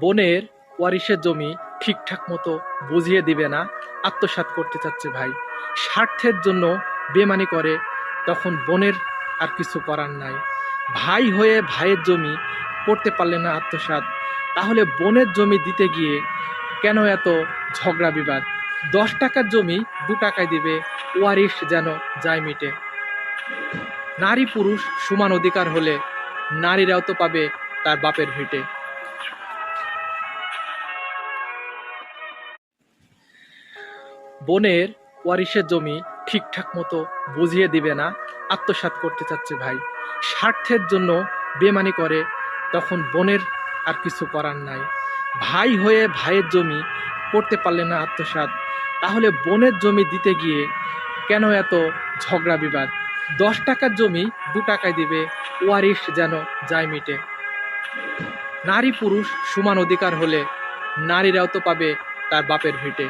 বোনের ওয়ারিশের জমি ঠিকঠাক মতো বুঝিয়ে দিবে না, আত্মসাৎ করতে চাচ্ছে ভাই। স্বার্থের জন্য বেমানি করে, তখন বোনের আর কিছু করার নাই। ভাই হয়ে ভাইয়ের জমি করতে পারলে না আত্মসাৎ, তাহলে বোনের জমি দিতে গিয়ে কেন এত ঝগড়া বিবাদ? 10 টাকার জমি 2 টাকায় দিবে, ওয়ারিশ যেন যায় মিটে। নারী পুরুষ সমান অধিকার হলে নারীরাও তো পাবে তার বাপের ভিটে। বোনের ওয়ারিশের জমি ঠিকঠাক মতো বুঝিয়ে দিবে না, আত্মসাৎ করতে চাচ্ছে ভাই। স্বার্থের জন্য বেমানি করে, তখন বোনের আর কিছু করার নাই। ভাই হয়ে ভাইয়ের জমি করতে পারলে না আত্মসাৎ, তাহলে বোনের জমি দিতে গিয়ে কেন এত ঝগড়া বিবাদ? 10 টাকার জমি 2 টাকায় দিবে, ওয়ারিশ যেন যায় মিটে। নারী পুরুষ সমান অধিকার হলে নারীরাও তো পাবে তার বাপের ভিটে।